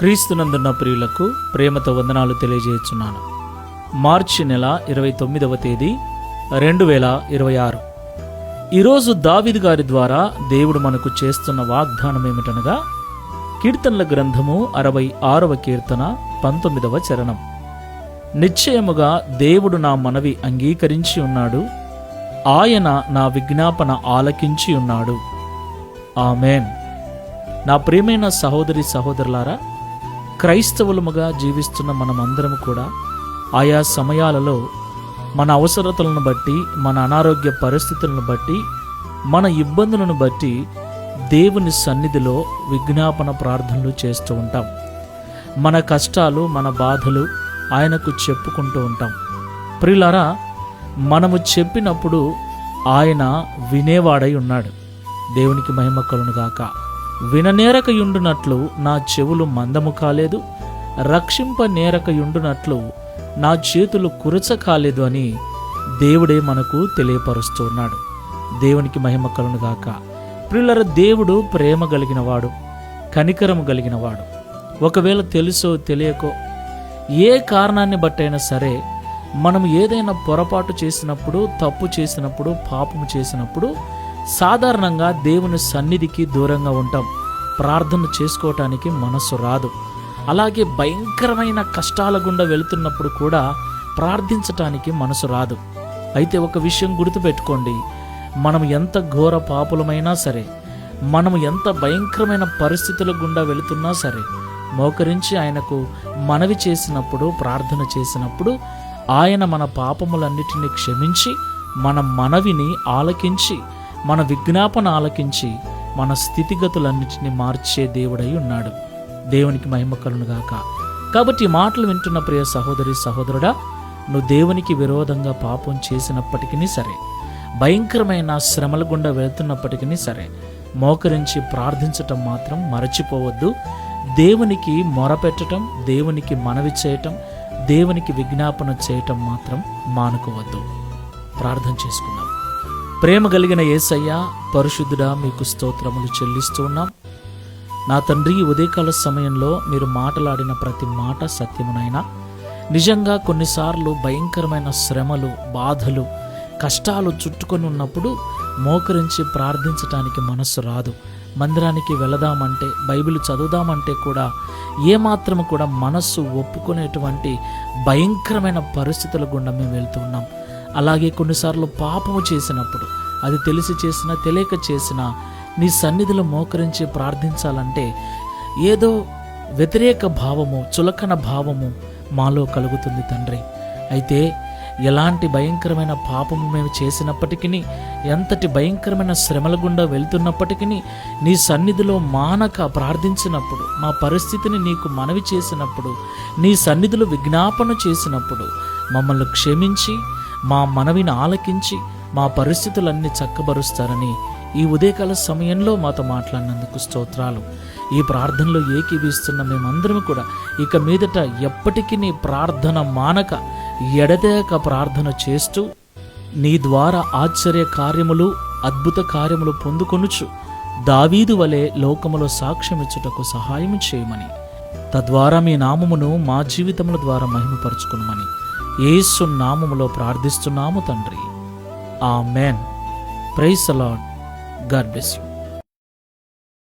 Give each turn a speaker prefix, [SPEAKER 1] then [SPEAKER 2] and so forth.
[SPEAKER 1] క్రీస్తునందున్న ప్రియులకు ప్రేమతో వందనాలు తెలియజేస్తున్నాను. మార్చి నెల 29వ తేదీ 2026. ఈరోజు దావీదు గారి ద్వారా దేవుడు మనకు చేస్తున్న వాగ్దానం ఏమిటనగా, కీర్తనల గ్రంథము 66వ కీర్తన 19వ చరణం. నిశ్చయముగా దేవుడు నా మనవి అంగీకరించి ఉన్నాడు, ఆయన నా విజ్ఞాపన ఆలకించి ఉన్నాడు. ఆమేన్. నా ప్రియమైన సహోదరి సహోదరులారా, క్రైస్తవులముగా జీవిస్తున్న మనమందరం కూడా ఆయా సమయాలలో మన అవసరతలను బట్టి, మన అనారోగ్య పరిస్థితులను బట్టి, మన ఇబ్బందులను బట్టి దేవుని సన్నిధిలో విజ్ఞాపన ప్రార్థనలు చేస్తూ ఉంటాం. మన కష్టాలు, మన బాధలు ఆయనకు చెప్పుకుంటూ ఉంటాం. ప్రియులారా, మనము చెప్పినప్పుడు ఆయన వినేవాడై ఉన్నాడు. దేవునికి మహిమ కలుగును గాక. విననేరకయుండునట్లు నా చెవులు మందము కాలేదు, రక్షింపనేరకయుండునట్లు నా చేతులు కురచ కాలేదు అని దేవుడే మనకు తెలియపరుస్తూ ఉన్నాడు. దేవునికి మహిమ కలుగును గాక. ప్రియులారా, దేవుడు ప్రేమ కలిగినవాడు, కనికరము కలిగినవాడు. ఒకవేళ తెలుసో తెలియకో ఏ కారణాన్ని బట్టైనా సరే మనం ఏదైనా పొరపాటు చేసినప్పుడు, తప్పు చేసినప్పుడు, పాపము చేసినప్పుడు సాధారణంగా దేవుని సన్నిధికి దూరంగా ఉంటాం. ప్రార్థన చేసుకోవటానికి మనసు రాదు. అలాగే భయంకరమైన కష్టాల గుండా వెళుతున్నప్పుడు కూడా ప్రార్థించటానికి మనసు రాదు. అయితే ఒక విషయం గుర్తుపెట్టుకోండి, మనం ఎంత ఘోర పాపులమైనా సరే, మనం ఎంత భయంకరమైన పరిస్థితుల గుండా వెళుతున్నా సరే, మోకరించి ఆయనకు మనవి చేసినప్పుడు, ప్రార్థన చేసినప్పుడు ఆయన మన పాపములన్నిటినీ క్షమించి, మన మనవిని ఆలకించి, మన విజ్ఞాపన ఆలకించి, మన స్థితిగతులన్నిటిని మార్చే దేవుడై ఉన్నాడు. దేవునికి మహిమ కలుగును గాక. కాబట్టి ఈ మాటలు వింటున్న ప్రియ సహోదరి సహోదరుడా, నువ్వు దేవునికి విరోధంగా పాపం చేసినప్పటికీ సరే, భయంకరమైన శ్రమల గుండా వెళ్తున్నప్పటికీ సరే, మోకరించి ప్రార్థించటం మాత్రం మరచిపోవద్దు. దేవునికి మొరపెట్టడం, దేవునికి మనవి చేయటం, దేవునికి విజ్ఞాపన చేయటం మాత్రం మానుకోవద్దు. ప్రార్థన చేసుకుందాం. ప్రేమ కలిగిన యేసయ్య, పరిశుద్ధుడా, మీకు స్తోత్రములు చెల్లిస్తూ ఉన్నాం. నా తండ్రి, ఉదయకాల సమయంలో మీరు మాట్లాడిన ప్రతి మాట సత్యమునైనా. నిజంగా కొన్నిసార్లు భయంకరమైన శ్రమలు, బాధలు, కష్టాలు చుట్టుకొని ఉన్నప్పుడు మోకరించి ప్రార్థించటానికి మనస్సు రాదు. మందిరానికి వెళదామంటే, బైబిల్ చదువుదామంటే కూడా ఏమాత్రము కూడా మనస్సు ఒప్పుకునేటువంటి భయంకరమైన పరిస్థితుల గుండా మేము వెళ్తున్నాం. అలాగే కొన్నిసార్లు పాపము చేసినప్పుడు, అది తెలిసి చేసినా తెలియక చేసినా, నీ సన్నిధిలో మోకరించి ప్రార్థించాలంటే ఏదో వ్యతిరేక భావము, చులకన భావము మాలో కలుగుతుంది తండ్రి. అయితే ఎలాంటి భయంకరమైన పాపము మేము చేసినప్పటికీ, ఎంతటి భయంకరమైన శ్రమల గుండా వెళ్తున్నప్పటికీ, నీ సన్నిధిలో మానక ప్రార్థించినప్పుడు, మా పరిస్థితిని నీకు మనవి చేసినప్పుడు, నీ సన్నిధిలో విజ్ఞాపన చేసినప్పుడు మమ్మల్ని క్షమించి, మా మనవిని ఆలకించి, మా పరిస్థితులన్నీ చక్కబరుస్తారని ఈ ఉదయకాల సమయంలో మాతో మాట్లాడినందుకు స్తోత్రాలు. ఈ ప్రార్థనలో ఏకీభవిస్తున్న మేమందరం కూడా ఇక మీదట ఎప్పటికీ నీ ప్రార్థన మానక, ఎడతెగక ప్రార్థన చేస్తూ, నీ ద్వారా ఆశ్చర్య కార్యములు, అద్భుత కార్యములు పొందుకొనుచు దావీదు వలె లోకములో సాక్ష్యమిచ్చుటకు సహాయం చేయమని, తద్వారా మీ నామమును మా జీవితముల ద్వారా మహిమపరచుకునమని యేసు నామములో ప్రార్థిస్తున్నాము తండ్రి. ఆమేన్. Praise the lord. God bless you.